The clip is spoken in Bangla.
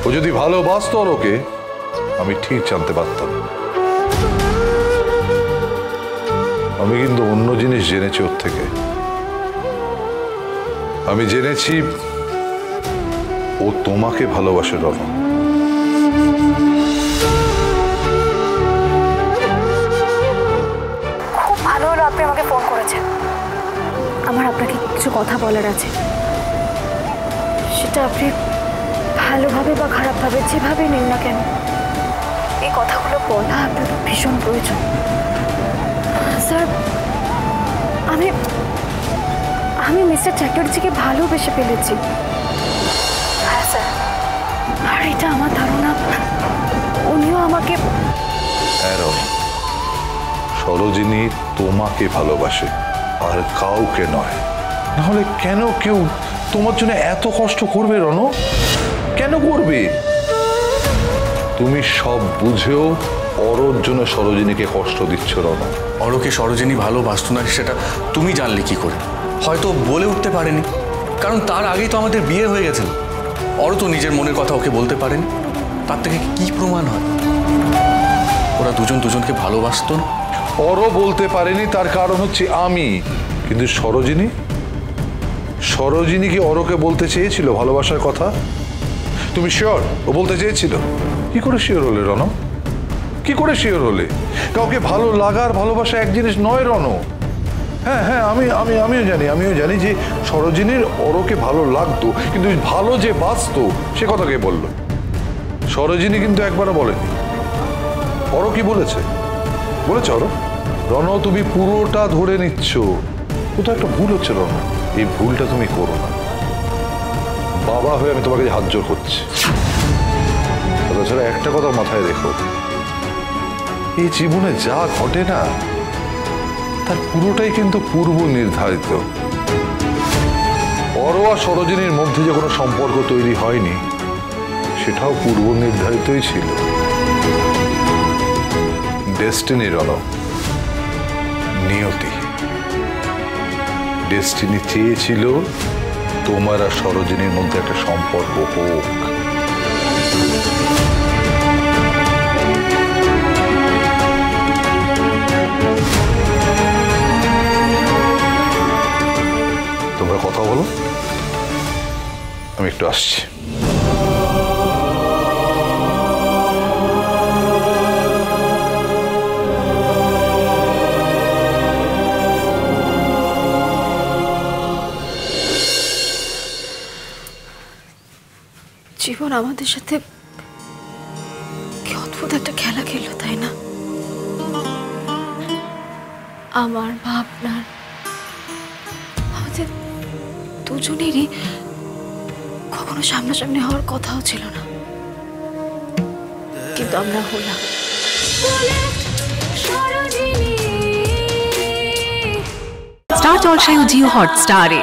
ও যদি ভালোবাসতো ওকে আমি ঠিক জানতে পারতাম। আমি কিন্তু অন্য জিনিস জেনেছি ওর থেকে। আমি জেনেছি ও তোমাকে ভালোবাসে রণ। খুব ভালো হলো আপনি আমাকে ফোন করেছেন। আমার আপনাকে কিছু কথা বলার আছে। সেটা আপনি ভালোভাবে বা খারাপভাবে যেভাবে নিন না কেন, এই কথাগুলো বলা আপনার ভীষণ প্রয়োজন। স্যার, আমি মিস্টার চ্যাটার্জিকে ভালোবেসে ফেলেছি। হ্যাঁ স্যার, আর এটা আমার ধারণা উনিও আমাকে। সরোজিনী তোমাকে ভালোবাসে আর কাউকে নয়। নাহলে কেন কেউ তোমার জন্য এত কষ্ট করবে রণ? কেন করবে? তুমি সব বুঝেও অরোর জন্য সরোজিনীকে কষ্ট দিচ্ছ রণ। অরকে সরোজিনী ভালোবাসতো না সেটা তুমি জানলে কি করে? হয়তো বলে উঠতে পারেনি, কারণ তার আগেই তো আমাদের বিয়ে হয়ে গেছিল। অরো তো নিজের মনের কথা ওকে বলতে পারেনি। তার থেকে কি প্রমাণ হয় ওরা দুজন দুজনকে ভালোবাসতো না? অরো বলতে পারেনি, তার কারণ হচ্ছে আমি। কিন্তু সরোজিনী কি অরোকে বলতে চেয়েছিল ভালোবাসার কথা? তুমি শিওর ও বলতে চেয়েছিল? কি করে শিওর হলে রণ? কি করে শিওর হলে? কাউকে ভালো লাগার ভালোবাসা এক জিনিস নয় রণ। হ্যাঁ হ্যাঁ, আমিও জানি যে সরোজিনীর অরোকে ভালো লাগতো, কিন্তু ভালো যে বাসতো সে কথা কে বললো? সরোজিনী কিন্তু একবারও বলেনি। অরো কি বলেছে? বলেছে অরো? রণ, তুমি পুরোটা ধরে নিচ্ছ। কোথাও একটা ভুল হচ্ছে রণ। এই ভুলটা তুমি করো না। বাবা হয়ে আমি তোমাকে হাত জোর করছি। তাছাড়া একটা কথা মাথায় রেখো, এই জীবনে যা ঘটে না তার পুরোটাই কিন্তু পূর্ব নির্ধারিত। অরো আর সরোজিনীর মধ্যে যে কোনো সম্পর্ক তৈরি হয়নি, সেটাও পূর্ব নির্ধারিতই ছিল। ডেস্টিনি রণ, নিয়তি। ডেস্টিনি চেয়েছিল তোমার আর সরোজিনীর মধ্যে একটা সম্পর্ক হোক। তোমরা কথা বলো, আমি একটু আসছি। জীবন আমাদের সাথে কি অদ্ভুত একটা খেলা খেললো, তাই না? আমার বা আপনার, আমাদের দুজনেরই কখনো সামনাসামনি হওয়ার কথাও ছিল না, কিন্তু আমরা হলাম। স্টার জলসায় ও জিও হটস্টারে